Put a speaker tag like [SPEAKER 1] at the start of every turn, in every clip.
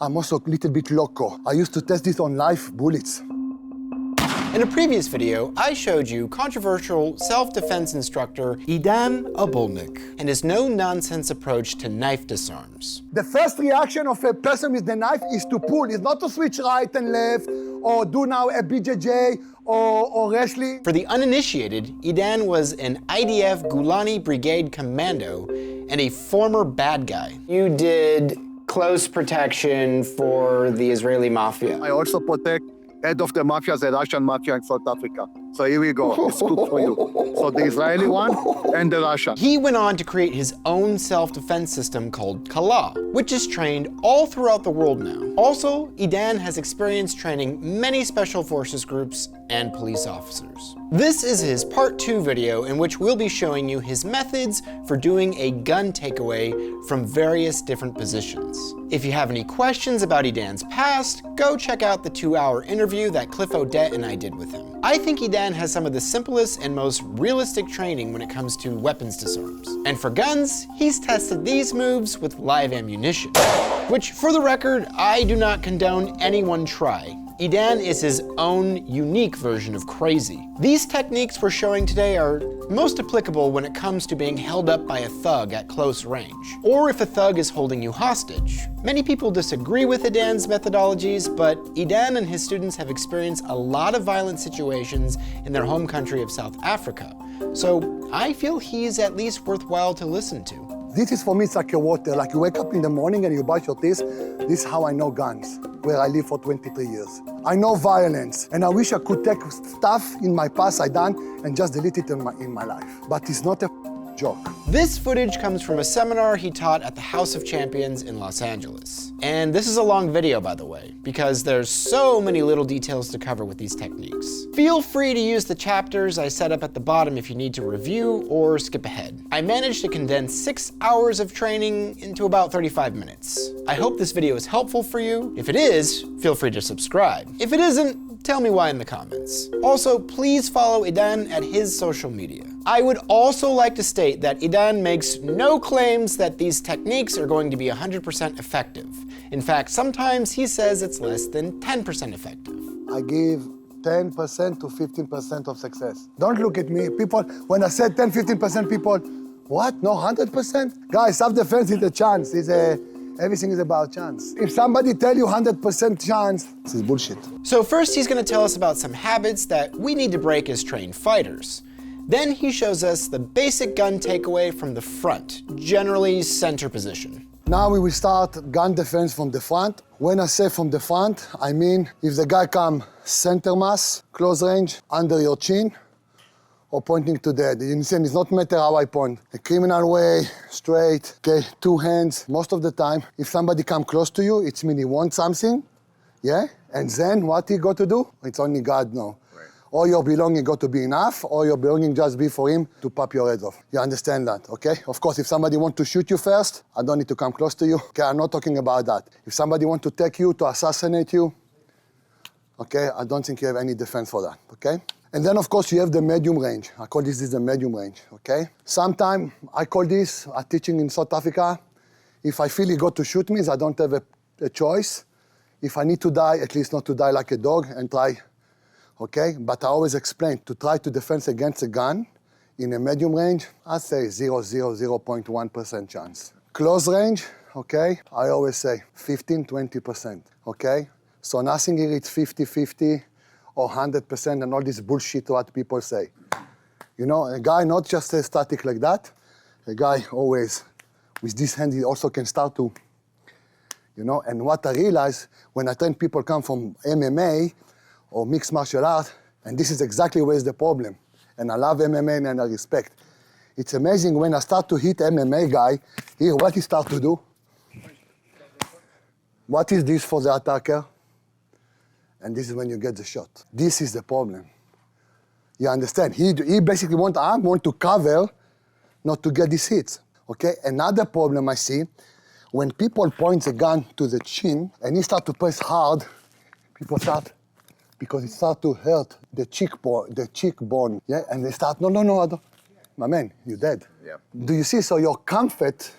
[SPEAKER 1] I'm also a little bit loco. I used to test this on live bullets.
[SPEAKER 2] In a previous video, I showed you controversial self-defense instructor Idan Abolnik and his no-nonsense approach to knife disarms.
[SPEAKER 1] The first reaction of a person with the knife is to pull. It's not to switch right and left or do now a BJJ or wrestling.
[SPEAKER 2] For the uninitiated, Idan was an IDF Golani Brigade commando and a former bad guy. You did close protection for the Israeli mafia.
[SPEAKER 3] I also protect head of the mafia, the Russian mafia in South Africa. So here we go, it's good for you. So the Israeli one and the Russian.
[SPEAKER 2] He went on to create his own self-defense system called KALAH, which is trained all throughout the world now. Also, Idan has experience training many special forces groups and police officers. This is his part 2 video in which we'll be showing you his methods for doing a gun takeaway from various different positions. If you have any questions about Idan's past, go check out the 2-hour interview that Cliff Odette and I did with him. I think Idan has some of the simplest and most realistic training when it comes to weapons disarms. And for guns, he's tested these moves with live ammunition, which for the record, I do not condone anyone try. Idan is his own unique version of crazy. These techniques we're showing today are most applicable when it comes to being held up by a thug at close range, or if a thug is holding you hostage. Many people disagree with Idan's methodologies, but Idan and his students have experienced a lot of violent situations in their home country of South Africa, so I feel he's at least worthwhile to listen to.
[SPEAKER 1] This is for me, it's like a water. Like you wake up in the morning and you brush your teeth. This is how I know guns, where I live for 23 years. I know violence, and I wish I could take stuff in my past I done and just delete it in my life. But it's not a joke.
[SPEAKER 2] This footage comes from a seminar he taught at the House of Champions in Los Angeles. And this is a long video, by the way, because there's so many little details to cover with these techniques. Feel free to use the chapters I set up at the bottom if you need to review or skip ahead. I managed to condense 6 hours of training into about 35 minutes. I hope this video is helpful for you. If it is, feel free to subscribe. If it isn't, tell me why in the comments. Also, please follow Idan at his social media. I would also like to state that Idan makes no claims that these techniques are going to be 100% effective. In fact, sometimes he says it's less than 10% effective.
[SPEAKER 1] I give 10% to 15% of success. Don't look at me. People, when I said 10, 15%, people, what? No, 100%? Guys, self-defense is a chance. Everything is about chance. If somebody tell you 100% chance, this is bullshit.
[SPEAKER 2] So first he's going to tell us about some habits that we need to break as trained fighters. Then he shows us the basic gun takeaway from the front, generally center position.
[SPEAKER 1] Now we will start gun defense from the front. When I say from the front, I mean if the guy come center mass, close range, under your chin, or pointing to the head. You understand, it's not matter how I point. A criminal way, straight, okay, 2 hands. Most of the time, if somebody come close to you, it's mean he wants something, yeah? And then what he got to do? It's only God know. Right. Or your belonging got to be enough, or your belonging just be for him to pop your head off. You understand that, okay? Of course, if somebody want to shoot you first, I don't need to come close to you. Okay, I'm not talking about that. If somebody want to take you, to assassinate you, okay, I don't think you have any defense for that, okay? And then, of course, you have the medium range. I call this the medium range, okay? Sometimes I call this, I'm teaching in South Africa, if I feel he got to shoot me, I don't have a choice. If I need to die, at least not to die like a dog and try, okay? But I always explain, to try to defend against a gun in a medium range, I say 0.1% chance. Close range, okay? I always say 15, 20%, okay? So nothing here is 50-50. Or 100% and all this bullshit what people say. You know, a guy not just static like that, a guy always, with this hand, he also can start to, you know, and what I realize, when I train people come from MMA or mixed martial art, and this is exactly where is the problem. And I love MMA and I respect. It's amazing when I start to hit MMA guy, here, what he start to do? What is this for the attacker? And this is when you get the shot. This is the problem. You understand? He basically want to cover, not to get these hits. Okay? Another problem I see, when people point a gun to the chin and he start to press hard, people start, because it start to hurt the cheekbone. Yeah? And they start, no, I don't. My man, you're dead.
[SPEAKER 3] Yeah.
[SPEAKER 1] Do you see? So your comfort,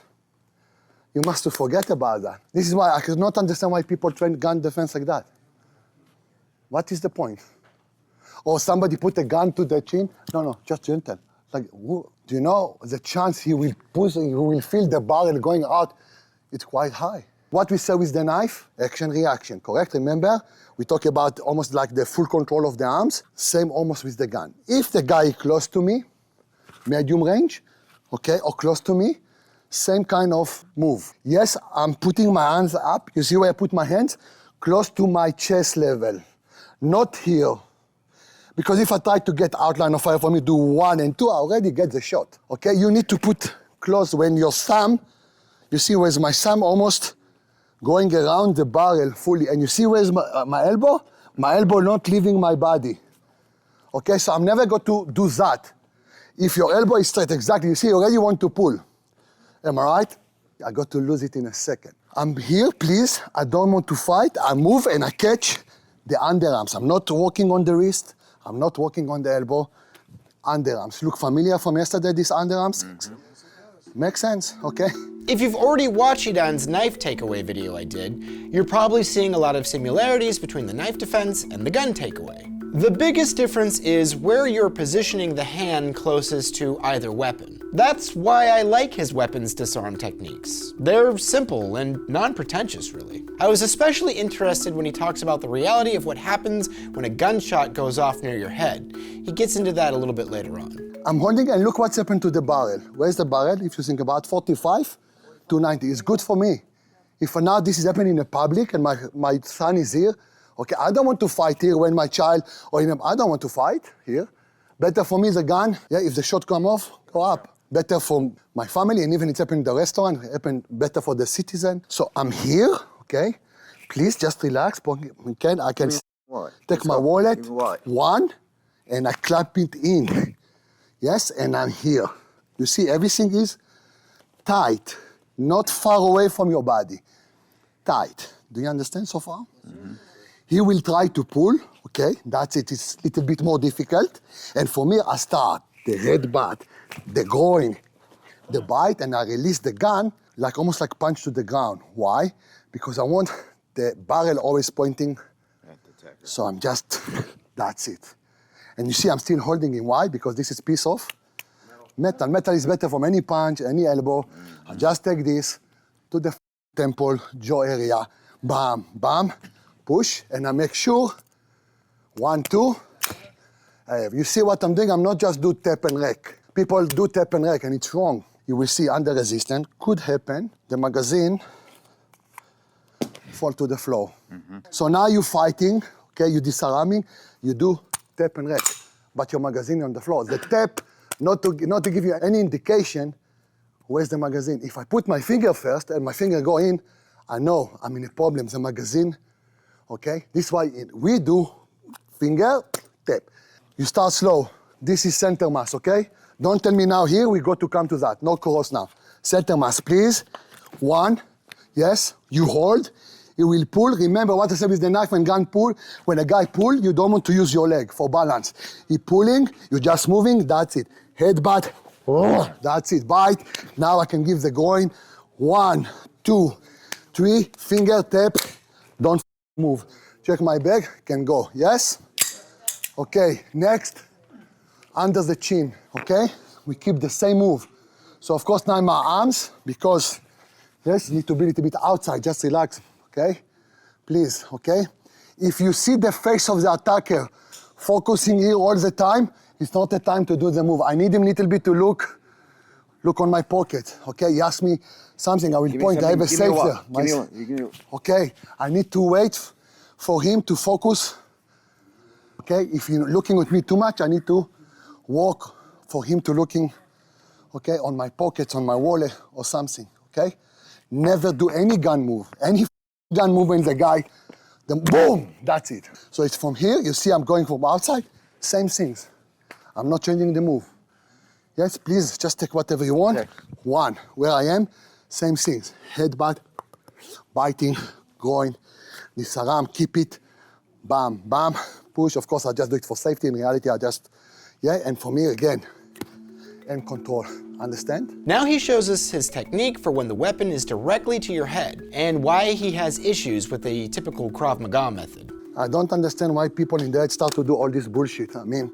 [SPEAKER 1] You must forget about that. This is why I cannot understand why people train gun defense like that. What is the point? Or somebody put a gun to the chin? No, just gentle. Like, do you know the chance he will feel the barrel going out? It's quite high. What we say with the knife, action, reaction, correct? Remember, we talk about almost like the full control of the arms, same almost with the gun. If the guy is close to me, medium range, okay, or close to me, same kind of move. Yes, I'm putting my hands up. You see where I put my hands? Close to my chest level, not here. Because if I try to get outline of fire for me, do 1 and 2, I already get the shot, okay? You need to put close when your thumb, you see where's my thumb almost going around the barrel fully, and you see where's my elbow? My elbow not leaving my body, okay? So I'm never going to do that. If your elbow is straight, exactly, you see, you already want to pull. Am I right? I got to lose it in a second. I'm here, please. I don't want to fight. I move and I catch the underarms. I'm not working on the wrist. I'm not working on the elbow. Underarms. Look familiar from yesterday, these underarms? Mm-hmm. Makes sense, okay?
[SPEAKER 2] If you've already watched Idan's knife takeaway video I did, you're probably seeing a lot of similarities between the knife defense and the gun takeaway. The biggest difference is where you're positioning the hand closest to either weapon. That's why I like his weapons disarm techniques. They're simple and non-pretentious, really. I was especially interested when he talks about the reality of what happens when a gunshot goes off near your head. He gets into that a little bit later on.
[SPEAKER 1] I'm holding and look what's happened to the barrel. Where's the barrel? If you think about 45 to 90, it's good for me. If now this is happening in the public and my son is here, okay, I don't want to fight here when my child, or I don't want to fight here. Better for me the gun, yeah, if the shot come off, go up. Better for my family, and even it's happened in the restaurant, better for the citizen. So I'm here, okay? Please just relax. I can take my wallet, one, and I clap it in. Yes, and I'm here. You see, everything is tight, not far away from your body. Tight. Do you understand so far? Mm-hmm. He will try to pull, okay? That's it. It's a little bit more difficult. And for me, I start the headbutt, the groin, the bite, and I release the gun, like almost like punch to the ground. Why? Because I want the barrel always pointing. So I'm just, that's it. And you see, I'm still holding him. Why? Because this is piece of metal. Metal is better from any punch, any elbow. I just take this to the temple, jaw area, bam, bam, push, and I make sure, 1, 2. You see what I'm doing? I'm not just do tap and rack. People do tap and rack, and it's wrong. You will see under resistance, could happen, the magazine fall to the floor. Mm-hmm. So now you're fighting, okay, you're disarming, you do tap and rack, but your magazine on the floor. The tap, not to give you any indication, where's the magazine? If I put my finger first and my finger go in, I know I'm in a problem, the magazine, okay? This is why we do finger, tap. You start slow. This is center mass, okay? Don't tell me now here, we got to come to that. No cross now. Center mass, please. 1, yes, you hold. You will pull. Remember what I said with the knife and gun pull? When a guy pull, you don't want to use your leg for balance. He pulling, you're just moving, that's it. Headbutt, oh, that's it. Bite. Now I can give the groin. 1, 2, 3, finger tap. Don't move. Check my bag, can go. Yes? Okay, next, under the chin, okay? We keep the same move. So of course now my arms, because, yes, you need to be a little bit outside, just relax, okay? Please, okay? If you see the face of the attacker focusing here all the time, it's not the time to do the move. I need him a little bit to look on my pocket, okay? He asked me something, I will point, I have a safe there. Okay, I need to wait for him to focus. Okay, if you're looking at me too much, I need to walk for him to looking, okay, on my pockets, on my wallet or something, okay? Never do any gun move. Any gun move when the guy, then boom, that's it. So it's from here, you see I'm going from outside, same things. I'm not changing the move. Yes, please, just take whatever you want. Okay. 1, where I am, same things. Headbutt, biting, groin, disarm, keep it, bam, bam. Push, of course, I just do it for safety. In reality, I just, yeah, and for me, again, and control. Understand?
[SPEAKER 2] Now he shows us his technique for when the weapon is directly to your head and why he has issues with the typical krav-maga method.
[SPEAKER 1] I don't understand why people in the head start to do all this bullshit. I mean,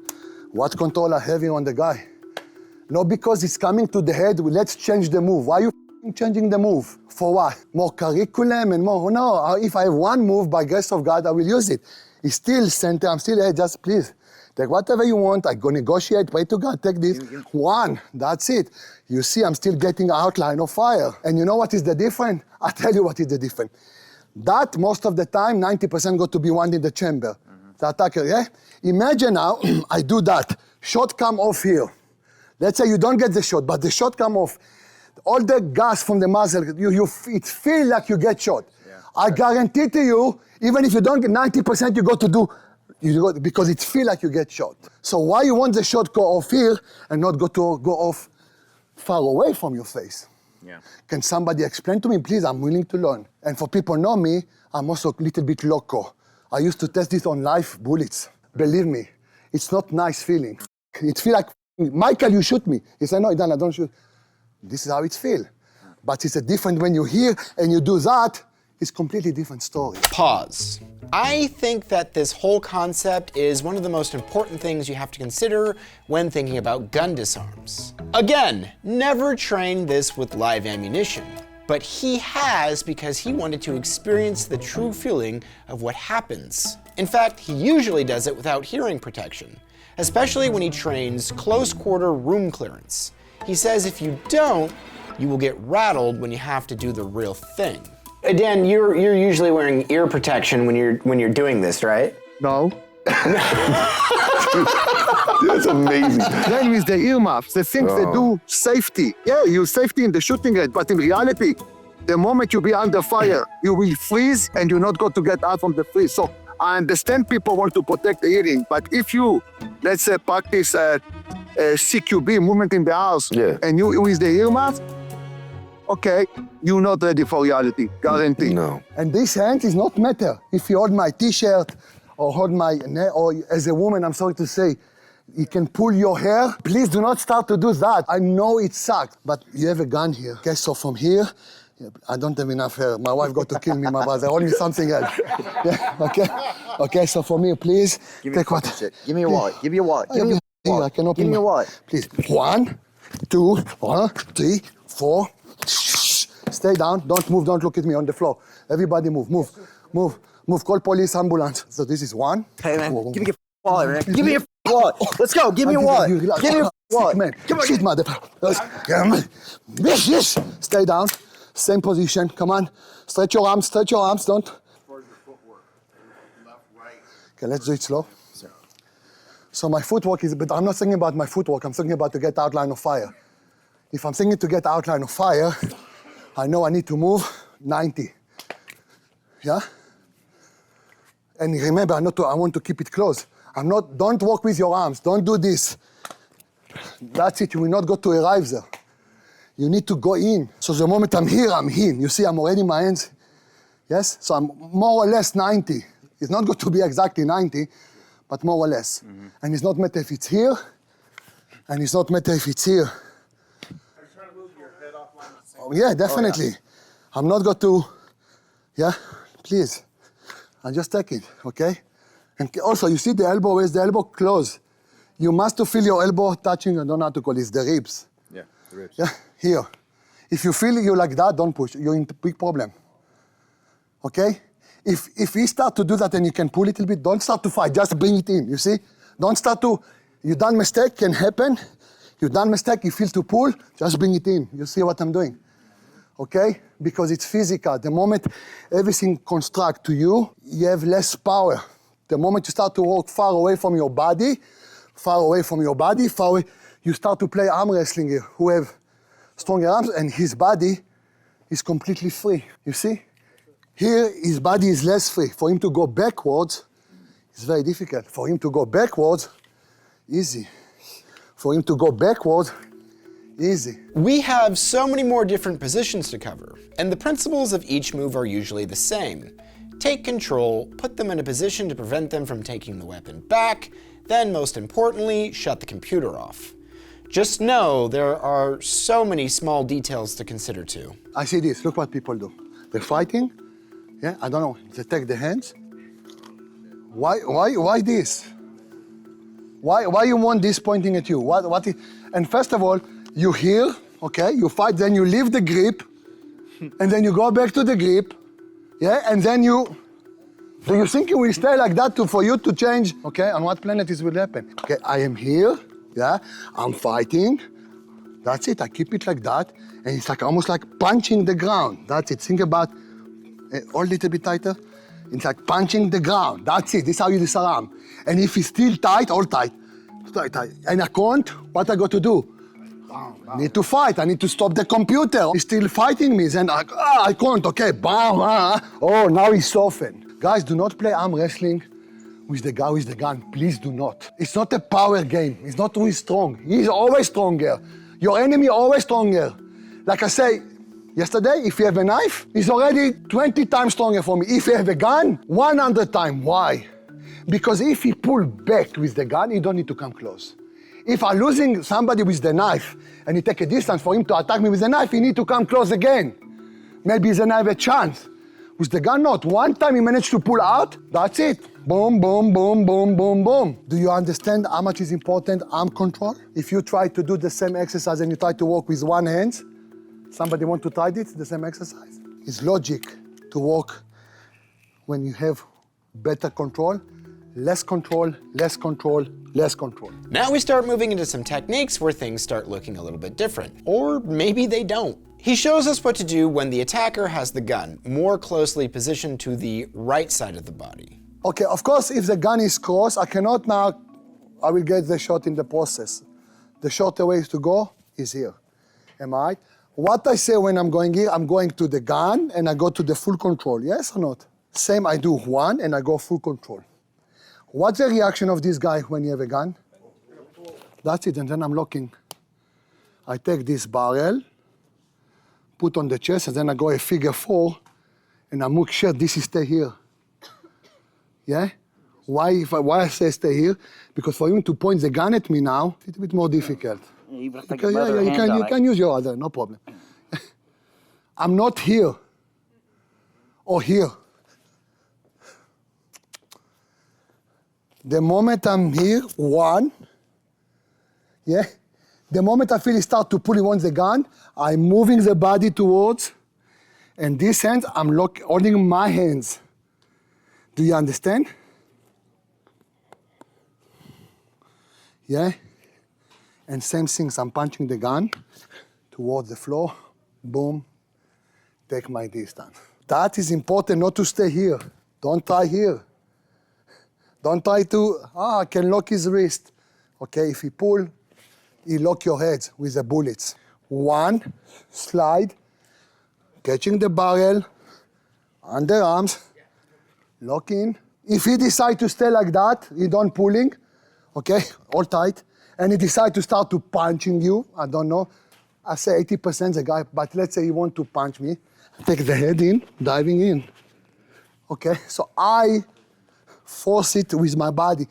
[SPEAKER 1] what control are having on the guy? No, because it's coming to the head, let's change the move. Why are you changing the move? For what? More curriculum and more? No, if I have one move, by grace of God, I will use it. It's still center, I'm still head, just please. Take whatever you want, I go negotiate, pray to God, take this. One, that's it. You see, I'm still getting outline of fire. And you know what is the difference? I'll tell you what is the difference. That, most of the time, 90% go to be one in the chamber. The attacker, yeah? Imagine now, I do that. Shot come off here. Let's say you don't get the shot, but the shot come off. All the gas from the muzzle, it feels like you get shot. Yeah. I guarantee to you, even if you don't get 90%, you go to do, because it feels like you get shot. So why you want the shot go off here and not go off far away from your face? Yeah. Can somebody explain to me, please? I'm willing to learn. And for people who know me, I'm also a little bit loco. I used to test this on live bullets. Believe me, it's not nice feeling. It feels like, Michael, you shoot me. He said, no, Idan, I don't shoot. This is how it feels. But it's a different when you hear and you do that, it's completely different story.
[SPEAKER 2] Pause. I think that this whole concept is one of the most important things you have to consider when thinking about gun disarms. Again, never train this with live ammunition, but he has because he wanted to experience the true feeling of what happens. In fact, he usually does it without hearing protection, especially when he trains close quarter room clearance. He says if you don't, you will get rattled when you have to do the real thing. Dan, you're usually wearing ear protection when you're doing this, right?
[SPEAKER 3] No.
[SPEAKER 4] That's amazing.
[SPEAKER 3] Then with the earmuffs, the things they do safety. Yeah, you safety in the shooting range, but in reality, the moment you be under fire, you will freeze and you're not going to get out from the freeze. So I understand people want to protect the hearing, but if you, let's say, practice CQB, movement in the house, and you with the earmuffs, okay, you're not ready for reality, guarantee.
[SPEAKER 4] No.
[SPEAKER 1] And this hand is not matter. If you hold my t-shirt or hold my neck, or as a woman, I'm sorry to say, you can pull your hair. Please do not start to do that. I know it sucks, but you have a gun here. Okay, so from here, I don't have enough hair. My wife got to kill me, my brother. Hold me something else. Yeah, okay? Okay, so for me, please, take what?
[SPEAKER 4] Give me a wallet. Give me a wallet. Give me a wallet.
[SPEAKER 1] I can open
[SPEAKER 4] Give me a wallet.
[SPEAKER 1] Please. 1, 2, 3, 4. Stay down. Don't move. Don't look at me on the floor. Everybody move. Move. Move. Move. Call police, ambulance. So this is 1.
[SPEAKER 4] Hey, man. Give me your wallet, man. Give me your wallet. Let's go. Give me your wallet. Give me your wallet.
[SPEAKER 1] Man. Come on. Shit, motherfucker. Yes. Stay down. Same position. Come on. Stretch your arms. Stretch your arms. Don't. Okay, let's do it slow. So my footwork is, but I'm not thinking about my footwork. I'm thinking about to get outline of fire. If I'm thinking to get outline of fire, I know I need to move 90. Yeah? And remember, I want to keep it close. Don't walk with your arms. Don't do this. That's it. You will not go to arrive there. You need to go in. So the moment I'm here, I'm in. You see, I'm already in my hands. Yes? So I'm more or less 90. It's not going to be exactly 90, but more or less. Mm-hmm. And it's not matter if it's here, and it's not matter if it's here.
[SPEAKER 5] Are you trying to move your head off line at the same time?
[SPEAKER 1] Oh, yeah, definitely. Oh, yeah. I'm not going to, yeah, please. I'll just take it, okay? And also, you see the elbow, where's the elbow? Close. You must feel your elbow touching, I don't know how to call it, the ribs.
[SPEAKER 4] Yeah, the ribs.
[SPEAKER 1] Yeah, here. If you feel you like that, don't push. You're in a big problem. Okay? If we start to do that and you can pull a little bit, don't start to fight, just bring it in, you see? Don't start to, you done mistake, can happen. You done mistake, you feel to pull, just bring it in. You see what I'm doing? Okay? Because it's physical. The moment everything construct to you, you have less power. The moment you start to walk far away from your body, you start to play arm wrestling here, who have stronger arms, and his body is completely free, you see? Here, his body is less free. For him to go backwards, it's very difficult. For him to go backwards, easy. For him to go backwards, easy.
[SPEAKER 2] We have so many more different positions to cover, and the principles of each move are usually the same. Take control, put them in a position to prevent them from taking the weapon back, then most importantly, shut the computer off. Just know there are so many small details to consider too.
[SPEAKER 1] I see this, look what people do. They're fighting, yeah, I don't know, they take the hands. Why this? Why you want this pointing at you? And first of all, you hear, okay, you fight, then you leave the grip, and then you go back to the grip, yeah, and then do you think it will stay like that for you to change? Okay, on what planet this will happen? Okay, I am here, yeah, I'm fighting, that's it, I keep it like that, and it's like almost like punching the ground, that's it. Think about, all a little bit tighter, it's like punching the ground, that's it, this is how you disarm. And if it's still tight, all tight, tight, and I can't, what I got to do? I need to fight, I need to stop the computer. He's still fighting me, then I can't, okay, bam, oh, now he's softened. Guys, do not play arm wrestling with the guy with the gun, please do not. It's not a power game, it's not who is strong, he's always stronger. Your enemy always stronger. Like I say, yesterday, if you have a knife, he's already 20 times stronger for me. If you have a gun, 100 times, why? Because if he pull back with the gun, he don't need to come close. If I'm losing somebody with the knife and he take a distance for him to attack me with the knife, he need to come close again. Maybe then I have a chance. With the gun, not. One time he managed to pull out, that's it. Boom, boom, boom, boom, boom, boom. Do you understand how much is important arm control? If you try to do the same exercise and you try to walk with one hand, somebody want to try this, the same exercise? It's logic to walk when you have better control, less control, less control, less control.
[SPEAKER 2] Now we start moving into some techniques where things start looking a little bit different. Or maybe they don't. He shows us what to do when the attacker has the gun more closely positioned to the right side of the body.
[SPEAKER 1] Okay, of course, if the gun is crossed, I will get the shot in the process. The shorter way to go is here. Am I right? What I say when I'm going here, I'm going to the gun and I go to the full control, yes or not? Same, I do one and I go full control. What's the reaction of this guy when you have a gun? That's it, and then I'm locking. I take this barrel, put on the chest, and then I go a figure 4, and I make sure this is stay here. Yeah? Why I say stay here? Because for him to point the gun at me now, it's a bit more difficult.
[SPEAKER 4] You
[SPEAKER 1] can use your other, no problem. I'm not here or here. The moment I'm here, one, yeah? The moment I feel he start to pull, he wants the gun, I'm moving the body towards, and this hand, I'm holding my hands. Do you understand? Yeah? And same things, I'm punching the gun towards the floor, boom, take my distance. That is important not to stay here. Don't try here. Don't try to, I can lock his wrist. Okay, if he pull, he lock your head with the bullets. One, slide, catching the barrel, underarms, lock in. If he decide to stay like that, he don't pulling, okay, all tight, and he decide to start to punching you, I don't know, I say 80% the guy, but let's say he want to punch me, take the head in, diving in. Okay, so I force it with my body.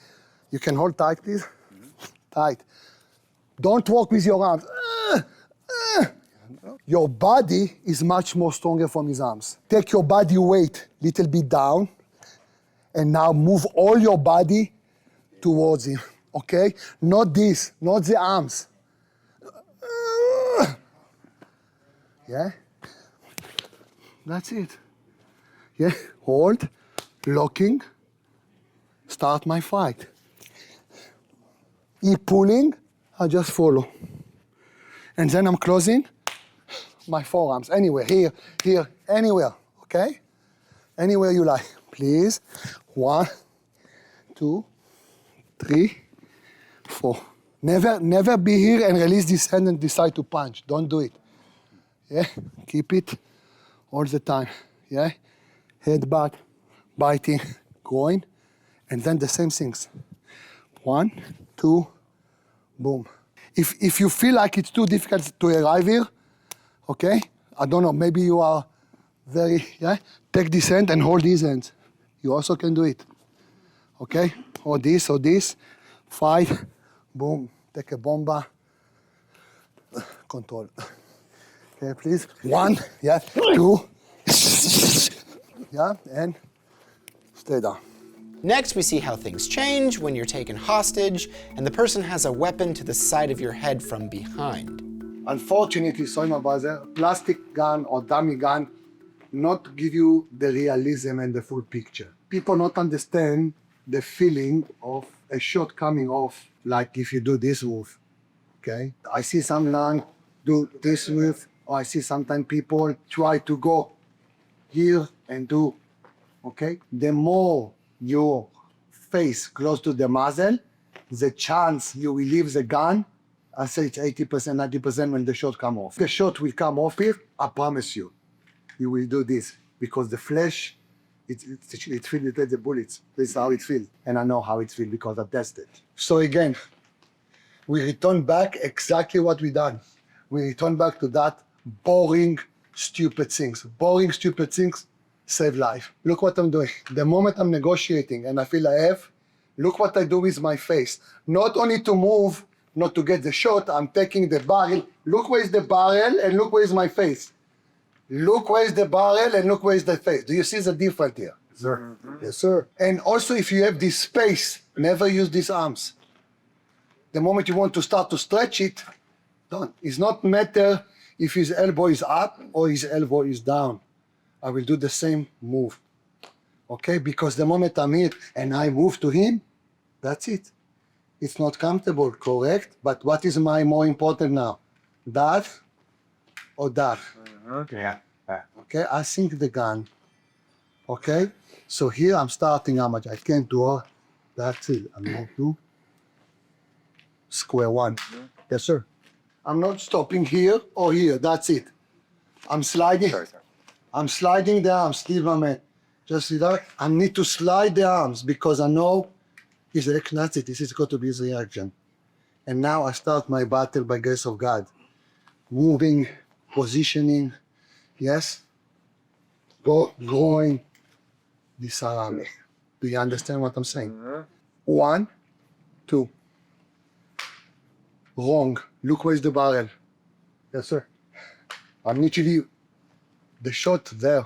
[SPEAKER 1] You can hold tight, please. Tight. Don't walk with your arms. Your body is much more stronger from his arms. Take your body weight little bit down, and now move all your body towards him, okay? Not this, not the arms. Yeah? That's it. Yeah, hold, locking, start my fight. He pulling, I just follow. And then I'm closing my forearms, anywhere, here, here, anywhere, okay? Anywhere you like, please. 1, 2, 3, 4. Never be here and release this hand and decide to punch. Don't do it. Yeah, keep it all the time. Yeah, headbutt, biting, groin, and then the same things. 1, 2, boom. If you feel like it's too difficult to arrive here, okay, I don't know, maybe you are very, yeah, take this hand and hold these hands. You also can do it, okay? Or this, fight, boom, take a bomba, control. Okay, please. 1, yeah, 2, yeah, and stay down.
[SPEAKER 2] Next, we see how things change when you're taken hostage and the person has a weapon to the side of your head from behind.
[SPEAKER 1] Unfortunately, sorry my brother, plastic gun or dummy gun not give you the realism and the full picture. People not understand the feeling of a shot coming off, like if you do this move, okay? I see some long do this move, or I see sometimes people try to go here and do, okay? The more your face close to the muzzle, the chance you will leave the gun, I say it's 80%, 90% when the shot come off. The shot will come off here, I promise you. You will do this because the flesh, it feels it the bullets. This is how it feels. And I know how it feels because I've tested. So again, we return back exactly what we done. We return back to that boring, stupid things. Boring, stupid things save life. Look what I'm doing. The moment I'm negotiating and I feel I have, look what I do with my face. Not only to move, not to get the shot, I'm taking the barrel. Look where is the barrel and look where is my face. Look where is the barrel and look where is the face. Do you see the difference here? Sir. Mm-hmm. Yes, sir. And also if you have this space, never use these arms. The moment you want to start to stretch it, don't. It's not matter if his elbow is up or his elbow is down. I will do the same move. Okay, because the moment I'm here and I move to him, that's it. It's not comfortable, correct? But what is more important now? That or that?
[SPEAKER 4] Yeah.
[SPEAKER 1] Okay, I sink the gun. Okay, so here I'm starting how much I can do. That's it. I'm going to square one. Yes, sir. I'm not stopping here or here. That's it. I'm sliding.
[SPEAKER 4] Sorry.
[SPEAKER 1] I'm sliding the arms. Still, my man. Just see that? I need to slide the arms because I know his reaction. That's it. This is going to be his reaction. And now I start my battle by grace of God. Moving, positioning, yes? Going, disarm. Do you understand what I'm saying? 1, 2. Wrong. Look where's the barrel. Yes, sir. I'm literally, the shot there.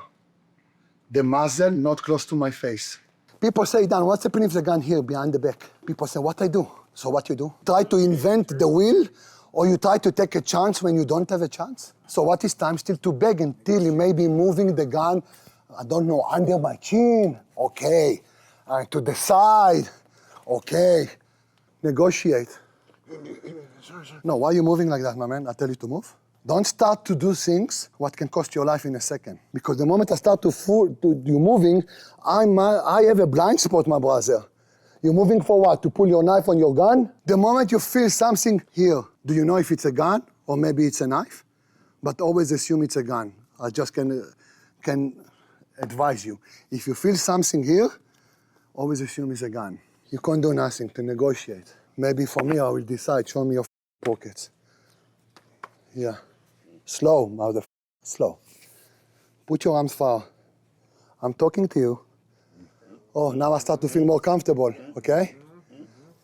[SPEAKER 1] The muzzle not close to my face. People say, Dan, what's happening if the gun here behind the back? People say, what I do? So what you do? Try to invent the wheel, or you try to take a chance when you don't have a chance? So what is time still to beg until you may be moving the gun, I don't know, under my chin? Okay. To the side? Okay. Negotiate. No, why are you moving like that, my man? I tell you to move. Don't start to do things what can cost your life in a second. Because the moment I start to you moving, I have a blind spot, my brother. You're moving for what? To pull your knife on your gun? The moment you feel something here, do you know if it's a gun or maybe it's a knife? But always assume it's a gun. I just can advise you. If you feel something here, always assume it's a gun. You can't do nothing to negotiate. Maybe for me, I will decide, show me your pockets. Yeah. Slow, mother. Slow. Put your arms far. I'm talking to you. Oh, now I start to feel more comfortable, okay?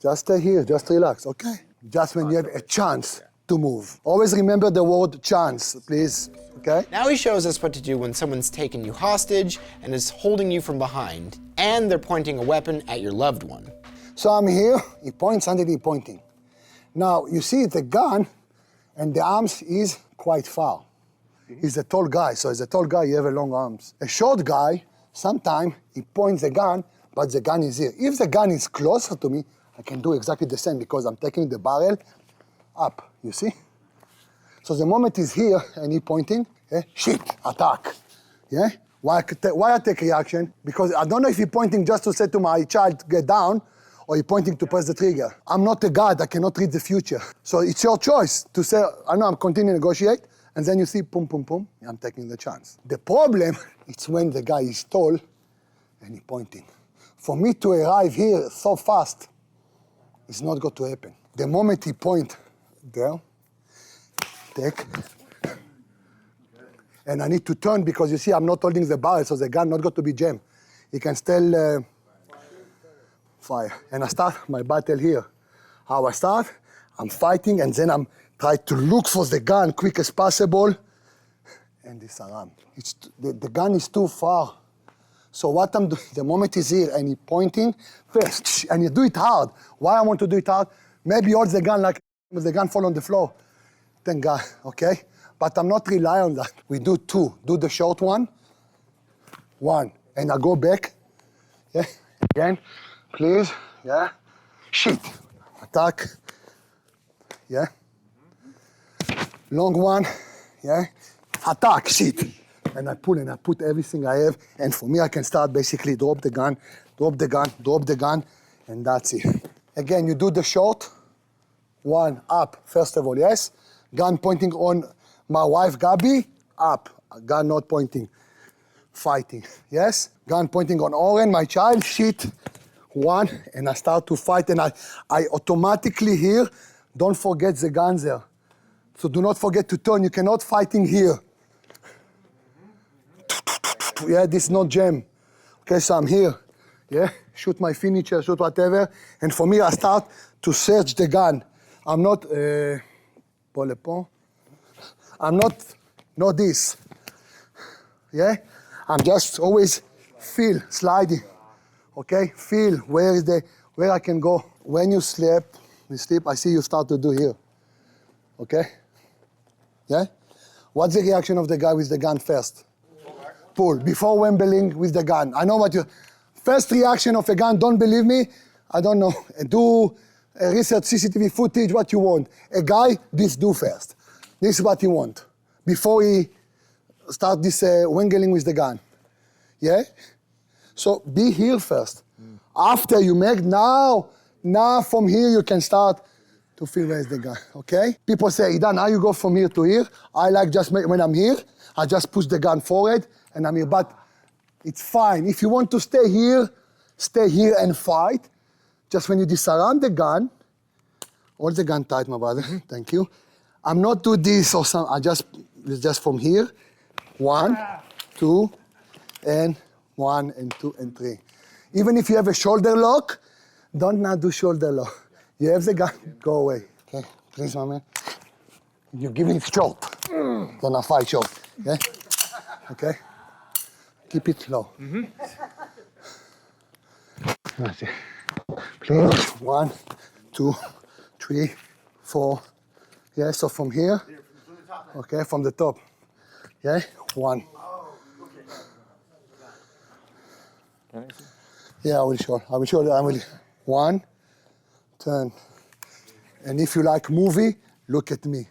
[SPEAKER 1] Just stay here, just relax, okay? Just when you have a chance to move. Always remember the word chance, please, okay?
[SPEAKER 2] Now he shows us what to do when someone's taken you hostage and is holding you from behind, and they're pointing a weapon at your loved one.
[SPEAKER 1] So I'm here, he points, and he's pointing. Now, you see the gun, and the arms is quite far. He's a tall guy, so as a tall guy, you have a long arms. A short guy, sometimes he points the gun, but the gun is here. If the gun is closer to me, I can do exactly the same because I'm taking the barrel up, you see? So the moment he's here and he's pointing, shit, attack, yeah? Why I take reaction? Because I don't know if he's pointing just to say to my child, get down, or you're pointing to press the trigger. I'm not a god, I cannot read the future. So it's your choice to say, I know I'm continuing to negotiate, and then you see, boom, boom, boom, I'm taking the chance. The problem, it's when the guy is tall and he's pointing. For me to arrive here so fast, it's not going to happen. The moment he point there, take, and I need to turn because you see I'm not holding the barrel, so the gun not going to be jammed. He can still fire. And I start my battle here. How I start? I'm fighting and then I'm Try to look for the gun quick as possible and disarm. The gun is too far. So what I'm doing, the moment he's here and he's pointing, first, and you do it hard. Why I want to do it hard? Maybe hold the gun like the gun fall on the floor. Thank God, okay? But I'm not relying on that. We do two. Do the short one, and I go back. Yeah, again, please, yeah. Shit, attack, yeah. Long one, yeah. Attack, shit. And I pull and I put everything I have. And for me, I can start basically drop the gun, and that's it. Again, you do the short, one up, first of all, yes? Gun pointing on my wife, Gabi, up. Gun not pointing, fighting, yes? Gun pointing on Oren, my child, shit, one, and I start to fight, and I automatically here, don't forget the guns there. So do not forget to turn, you cannot fighting here. Yeah, this is not jam. Okay, so I'm here, yeah? Shoot my finisher, shoot whatever, and for me, I start to search the gun. I'm not, I'm not this, yeah? I'm just always feel, sliding, okay? Feel where I can go. When you sleep, I see you start to do here, okay? Yeah? What's the reaction of the guy with the gun first? Pull, before wambling with the gun. I know what you, first reaction of a gun, don't believe me, I don't know. Do research CCTV footage, what you want. A guy, this do first. This is what he want. Before he start this wangling with the gun. Yeah? So be here first. After you make, now from here you can start to feel where's the gun, okay? People say, Idan, how you go from here to here? I like just make, when I'm here, I just push the gun forward and I'm here, but it's fine. If you want to stay here and fight. Just when you disarm the gun, hold the gun tight, my brother, thank you. I'm not do this or something, it's just from here, 1, 2, and 1, and 2, and 3. Even if you have a shoulder lock, don't not do shoulder lock. You have the gun, go away, okay? Please, my man. You give it short, don't fight short, okay? Okay? Keep it low. That's it. Please, 1, 2, 3, 4. Yeah, so from here, okay, from the top. Yeah, 1. Yeah, I will show that. 1, turn. And if you like movie, look at me.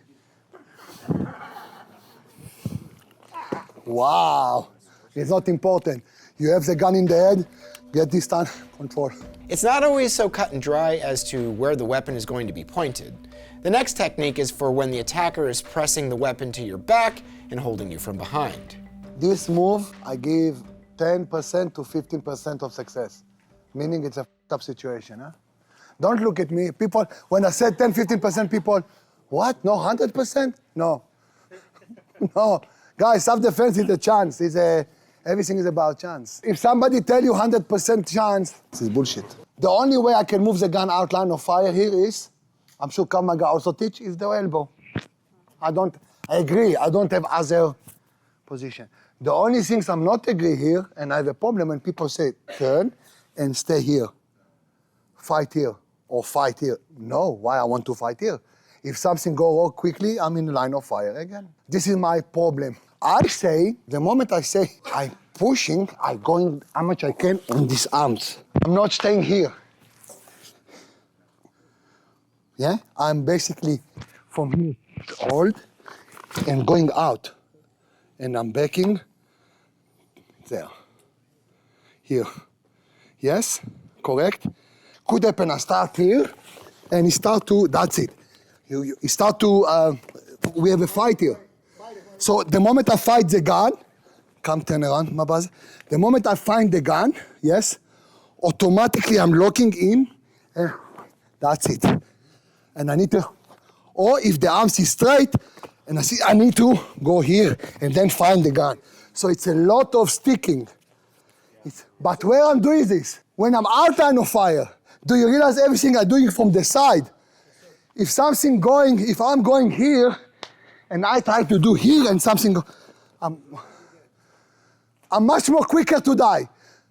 [SPEAKER 1] Wow, it's not important. You have the gun in the head, get this time, control.
[SPEAKER 2] It's not always so cut and dry as to where the weapon is going to be pointed. The next technique is for when the attacker is pressing the weapon to your back and holding you from behind.
[SPEAKER 1] This move, I give 10% to 15% of success, meaning it's a f***ed up situation, huh? Don't look at me. People, when I said 10, 15%, people, what? No, 100%? No. No. Guys, self-defense is a chance. Everything is about chance. If somebody tell you 100% chance, this is bullshit. The only way I can move the gun out line of fire here is, I'm sure krav-maga also teach, is the elbow. I agree, I don't have other position. The only things I'm not agree here, and I have a problem when people say, turn and stay here. Fight here, or fight here. No, why I want to fight here? If something go wrong quickly, I'm in the line of fire again. This is my problem. I say, the moment I say I'm pushing, I'm going how much I can on these arms. I'm not staying here. Yeah, I'm basically from here, hold, and going out. And I'm backing there, here. Yes, correct? Could happen, I start here, and you start to, that's it. You start to, we have a fight here. So the moment I fight the gun, come turn around, my buzz. The moment I find the gun, yes, automatically I'm locking in, and that's it. And I need to, or if the arms is straight, and I see I need to go here and then find the gun. So it's a lot of sticking. But where I'm doing this, when I'm out line of fire, do you realize everything I'm doing from the side? if something going, if I'm going here, and I try to do here and something, I'm much more quicker to die.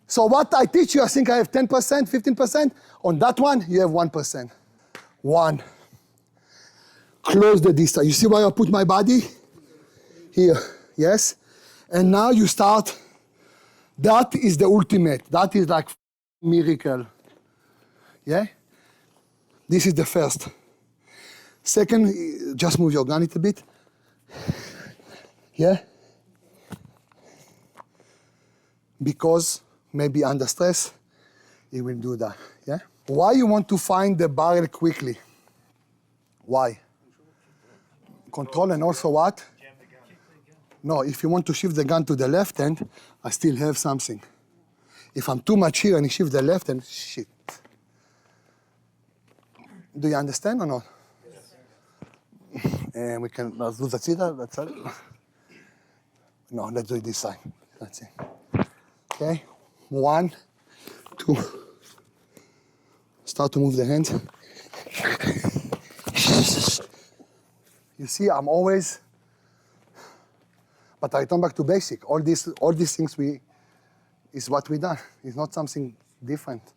[SPEAKER 1] So what I teach you, I think I have 10%, 15%. On that one, you have 1%. 1. Close the distance. You see where I put my body? Here, yes? And now you start. That is the ultimate. That is like miracle. Yeah? This is the first. Second, just move your gun a little bit. Yeah? Because maybe under stress, it will do that. Yeah? Why you want to find the barrel quickly? Why? Control and also what? No, if you want to shift the gun to the left hand, I still have something. If I'm too much here and you shift the left hand, shit. Do you understand or not? Yes. And we can do the that's it. No, let's do it this side. That's it. Okay, 1, 2. Start to move the hands. You see, I'm always, but I return back to basic. All these things is what we done. It's not something different.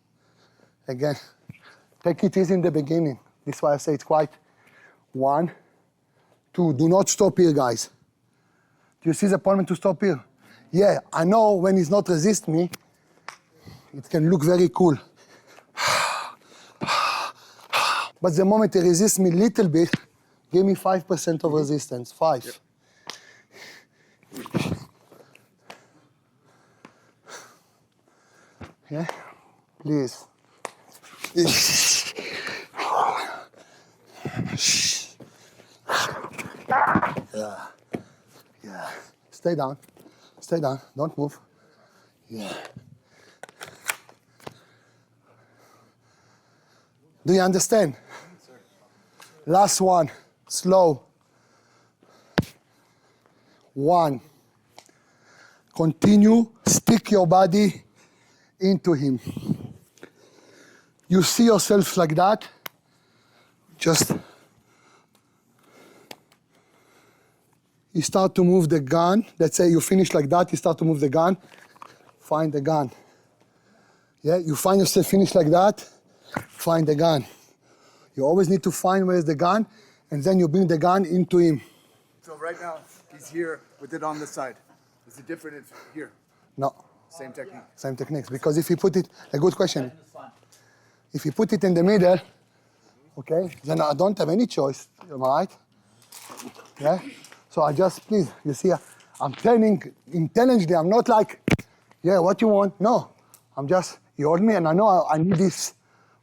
[SPEAKER 1] Again, take it easy in the beginning. This is why I say it's quite. 1, 2. Do not stop here, guys. Do you see the point to stop here? Yeah, I know when he's not resist me, it can look very cool. But the moment he resists me a little bit, give me 5% of resistance. 5. Yep. Yeah, please. Yeah. Yeah. Stay down. Stay down. Don't move. Yeah. Do you understand? Last one. Slow. 1. Continue. Stick your body into him. You see yourself like that. Just you start to move the gun. Let's say you finish like that, you start to move the gun. Find the gun. Yeah, you find yourself finished like that, find the gun. You always need to find where's the gun, and then you bring the gun into him.
[SPEAKER 5] So right now, he's here with it on the side. Is it different if here?
[SPEAKER 1] No.
[SPEAKER 5] Same technique?
[SPEAKER 1] Same techniques, because if you put it, a good question. If you put it in the middle, okay, then I don't have any choice, am I right? Yeah? So I just, please, you see, I'm turning intelligently. I'm not like, yeah, what you want? No, I'm just, you hold me and I know I need this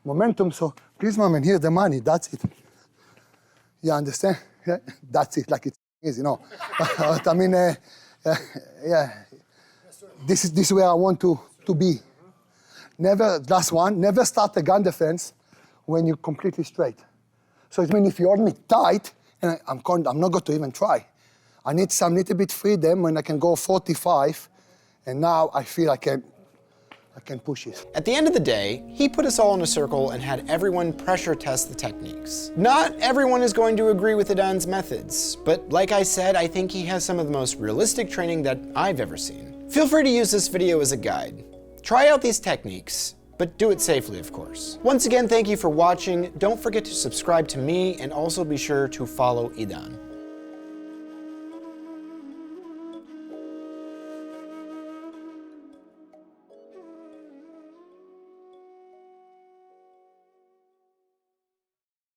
[SPEAKER 1] momentum. So please, my man, here's the money. That's it. You understand? Yeah, that's it. Like it's easy, no. But I mean, yeah, this is where I want to be. Never, last one, never start a gun defense when you're completely straight. So it means if you hold me tight, and I'm not going to even try. I need some little bit freedom when I can go 45, and now I feel I can push it.
[SPEAKER 2] At the end of the day, he put us all in a circle and had everyone pressure test the techniques. Not everyone is going to agree with Idan's methods, but like I said, I think he has some of the most realistic training that I've ever seen. Feel free to use this video as a guide. Try out these techniques, but do it safely, of course. Once again, thank you for watching. Don't forget to subscribe to me and also be sure to follow Idan.